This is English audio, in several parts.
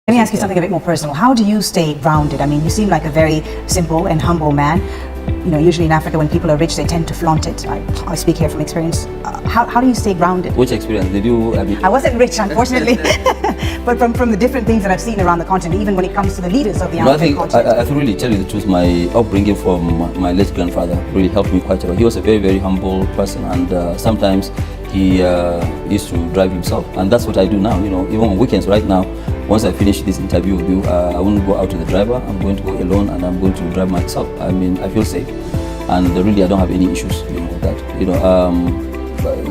Let me ask you something a bit more personal. How do you stay grounded? I mean, you seem like a very simple and humble man. You know, usually in Africa, when people are rich, they tend to flaunt it. I speak here from experience. How do you stay grounded? Which experience did you? I wasn't rich, unfortunately, but from the different things that I've seen around the continent, even when it comes to the leaders of the African continent. I really tell you the truth. My upbringing from my late grandfather really helped me quite a lot. He was a very, very humble person, and sometimes he used to drive himself, and that's what I do now. You know, even on weekends. Right now, once I finish this interview with you, I won't go out to the driver. I'm going to go alone, and I'm going to drive myself. I mean, I feel safe, and really, I don't have any issues. You know with that.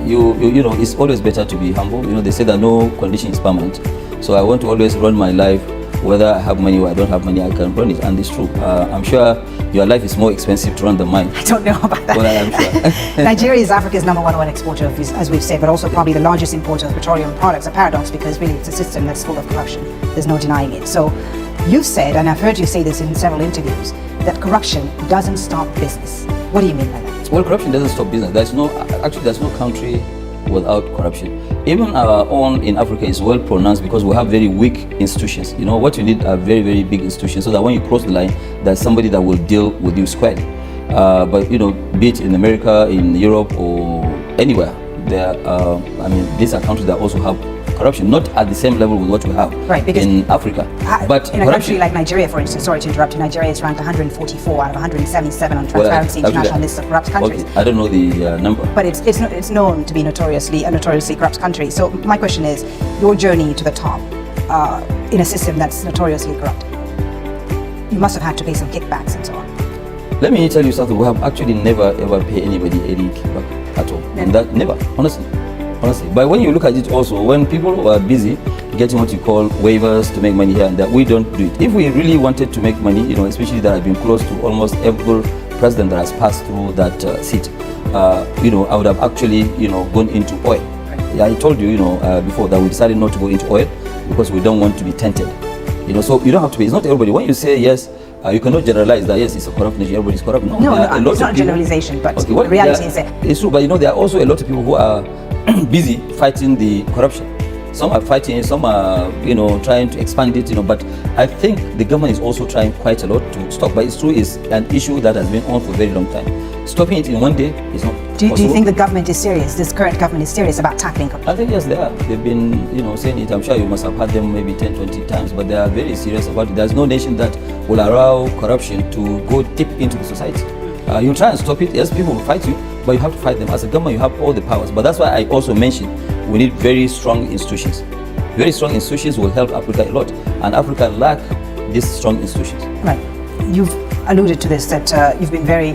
You know, it's always better to be humble. You know, they say that no condition is permanent. So I want to always run my life, whether I have money or I don't have money, I can run it, and it's true. I'm sure your life is more expensive to run than mine. I don't know about that. Well, I am sure. Nigeria is Africa's #1 oil exporter, as we've said, but also probably the largest importer of petroleum products. A paradox, because really it's a system that's full of corruption. There's no denying it. So you've said, and I've heard you say this in several interviews, that corruption doesn't stop business. What do you mean by that? Well, corruption doesn't stop business. There's no country without corruption. Even our own in Africa is well pronounced because we have very weak institutions. You know, what you need are very, very big institutions so that when you cross the line, there's somebody that will deal with you squarely. But, you know, be it in America, in Europe, or anywhere, these are countries that also have corruption, not at the same level with what we have in Africa. But in a country like Nigeria, for instance, sorry to interrupt you, Nigeria is ranked 144 out of 177 on Transparency International list of corrupt countries. Okay, I don't know the number. But it's known to be a notoriously corrupt country. So my question is, your journey to the top in a system that's notoriously corrupt, you must have had to pay some kickbacks and so on. Let me tell you something. We have actually never ever paid anybody any kickback at all. And that never, honestly. But when you look at it also, when people are busy getting what you call waivers to make money here and there, we don't do it. If we really wanted to make money, you know, especially that I've been close to almost every president that has passed through that seat, you know, I would have actually, you know, gone into oil. I told you, you know, before that we decided not to go into oil because we don't want to be tainted. You know, so you don't have to be. It's not everybody. When you say yes, you cannot generalize that yes, it's a corrupt nation, everybody's corrupt. No, it's not a generalization, but the reality is that it's true. But you know, there are also a lot of people who are busy fighting the corruption. Some are fighting, some are, you know, trying to expand it, you know, but I think the government is also trying quite a lot to stop. But it's true, it's an issue that has been on for a very long time. Stopping it in one day is not possible. Do you think the government is serious, this current government is serious about tackling corruption? I think yes, they are. They've been, you know, saying it. I'm sure you must have heard them maybe 10, 20 times, but they are very serious about it. There's no nation that will allow corruption to go deep into the society. You try and stop it, yes, people will fight you, but you have to fight them. As a government, you have all the powers. But that's why I also mentioned we need very strong institutions. Very strong institutions will help Africa a lot, and Africa lack these strong institutions. Right. You've alluded to this, that you've been very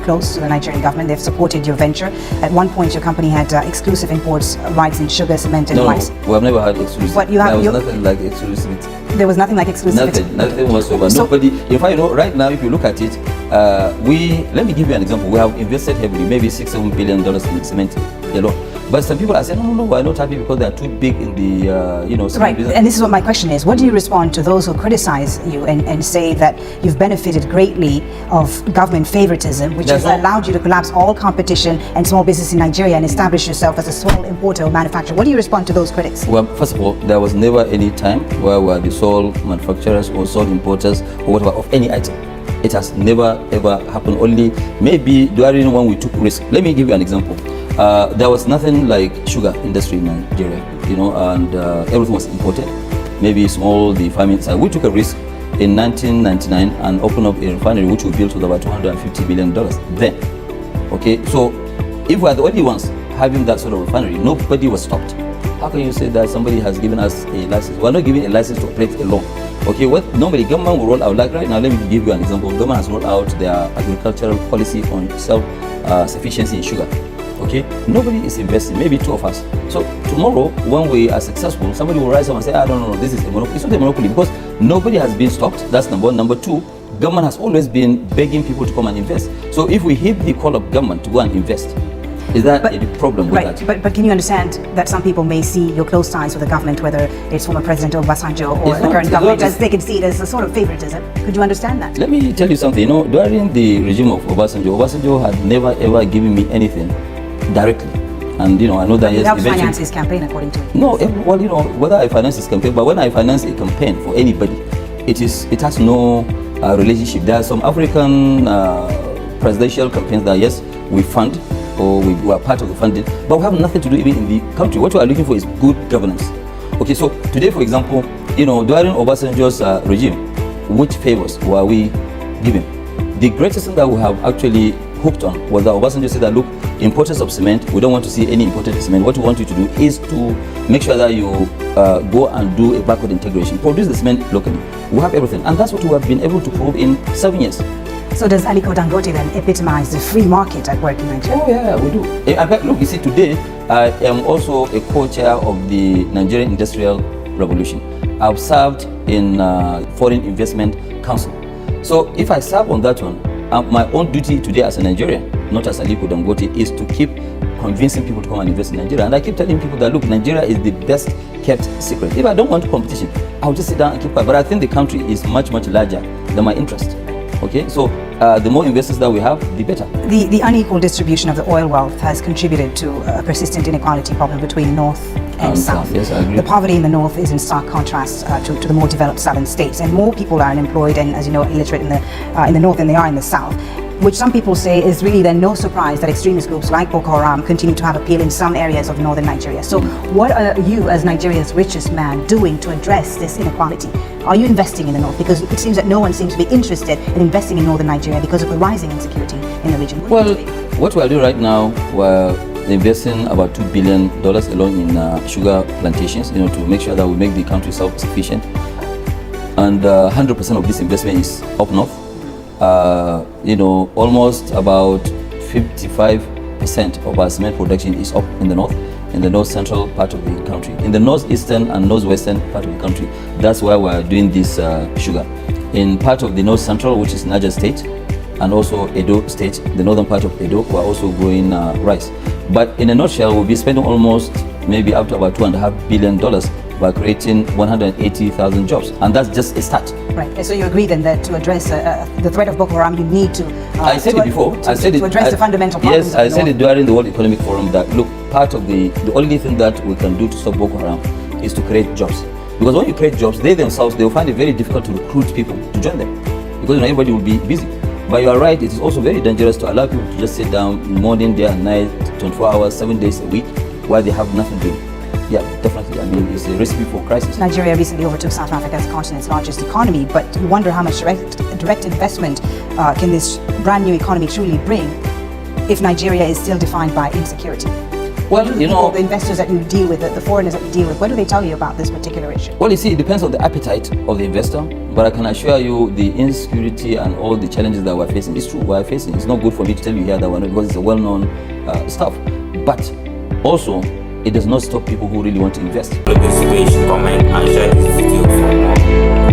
close to the Nigerian government. They've supported your venture. At one point, your company had exclusive imports rights in sugar, cement, and rice. No, we have never had exclusivity. But you have, there was nothing like exclusivity. There was nothing like exclusivity? Nothing whatsoever. So, nobody, in fact, you know, right now, if you look at it, let me give you an example. We have invested heavily, maybe $6-7 billion in cement alone. But some people are saying, no, we're not happy because they're too big in the, you know, right. Business. And this is what my question is. What do you respond to those who criticize you and say that you've benefited greatly of government favoritism, which has allowed you to collapse all competition and small business in Nigeria and establish yourself as a sole importer or manufacturer? What do you respond to those critics? Well, first of all, there was never any time where we were the sole manufacturers or sole importers or whatever of any item. It has never ever happened. Only maybe during when we took risk. Let me give you an example. There was nothing like sugar industry in Nigeria, you know, and everything was imported. Maybe small, the farming side. We took a risk in 1999 and opened up a refinery which we built with about $250 million then. Okay, so if we are the only ones having that sort of refinery, nobody was stopped. How can you say that somebody has given us a license? We're not giving a license to operate alone. Okay, what normally government will roll out, like right now, let me give you an example. Government has rolled out their agricultural policy on self-sufficiency in sugar. Okay, nobody is investing, maybe two of us. So tomorrow, when we are successful, somebody will rise up and say, I don't know, this is a monopoly. It's not a monopoly because nobody has been stopped. That's number one. Number two, government has always been begging people to come and invest. So if we heed the call of government to go and invest, is that a problem with that? But can you understand that some people may see your close ties with the government, whether it's former President Obasanjo or the current government, as they can see it as a sort of favoritism? Could you understand that? Let me tell you something. You know, during the regime of Obasanjo had never ever given me anything directly. And I know that He yes, helped eventually. finance his campaign, according to him. No, well, whether I finance this campaign, but when I finance a campaign for anybody, it has no relationship. There are some African presidential campaigns that yes, we fund or we are part of the funding, but we have nothing to do even in the country. What we are looking for is good governance. Okay, so today, for example, during Obasanjo's regime, which favors were we given? The greatest thing that we have actually hooked on was that Obasanjo said that, look, importers of cement, we don't want to see any imported cement. What we want you to do is to make sure that you go and do a backward integration, produce the cement locally. We have everything, and that's what we have been able to prove in 7 years. So does Aliko Dangote then epitomize the free market at work in Nigeria? Oh yeah, we do. In fact, look, you see, today I am also a co-chair of the Nigerian Industrial Revolution. I've served in Foreign Investment Council. So if I serve on that one, my own duty today as a Nigerian, not as Aliko Dangote, is to keep convincing people to come and invest in Nigeria. And I keep telling people that, look, Nigeria is the best kept secret. If I don't want competition, I'll just sit down and keep quiet. But I think the country is much, much larger than my interest. Okay, so the more investors that we have, the better. The unequal distribution of the oil wealth has contributed to a persistent inequality problem between North and South. Yes, I agree. The poverty in the North is in stark contrast to the more developed Southern states, and more people are unemployed and, as you know, illiterate in the North than they are in the South, which some people say is really then no surprise that extremist groups like Boko Haram continue to have appeal in some areas of northern Nigeria. So what are you, as Nigeria's richest man, doing to address this inequality? Are you investing in the North? Because it seems that no one seems to be interested in investing in northern Nigeria because of the rising insecurity in the region. Well, what we are doing right now, we're investing about $2 billion alone in sugar plantations, to make sure that we make the country self-sufficient. And 100% of this investment is up north. Almost about 55% of our cement production is up in the north central part of the country. In the northeastern and northwestern part of the country, that's why we're doing this sugar. In part of the north central, which is Niger State, and also Edo State, the northern part of Edo, we're also growing rice. But in a nutshell, we'll be spending almost maybe up to about $2.5 billion by creating 180,000 jobs, and that's just a start. Right. So you agree then that to address the threat of Boko Haram, you need to. I said it before. I said it to address the fundamental problems. Yes, I said it during the World Economic Forum that, look, part of the only thing that we can do to stop Boko Haram is to create jobs, because when you create jobs, they themselves will find it very difficult to recruit people to join them, because everybody will be busy. But you are right, it is also very dangerous to allow people to just sit down morning, day and night, 24 hours, 7 days a week, while they have nothing to do. Yeah, definitely. I mean, it's a recipe for crisis. Nigeria recently overtook South Africa as the continent's largest economy, but you wonder how much direct investment can this brand new economy truly bring if Nigeria is still defined by insecurity? Well, the investors that you deal with, the foreigners that you deal with, what do they tell you about this particular issue? Well, you see, it depends on the appetite of the investor, but I can assure you the insecurity and all the challenges that we're facing is true. We're facing. It's not good for me to tell you here that we're not, because it's a well-known stuff. But also, it does not stop people who really want to invest. Comment and share this video for more.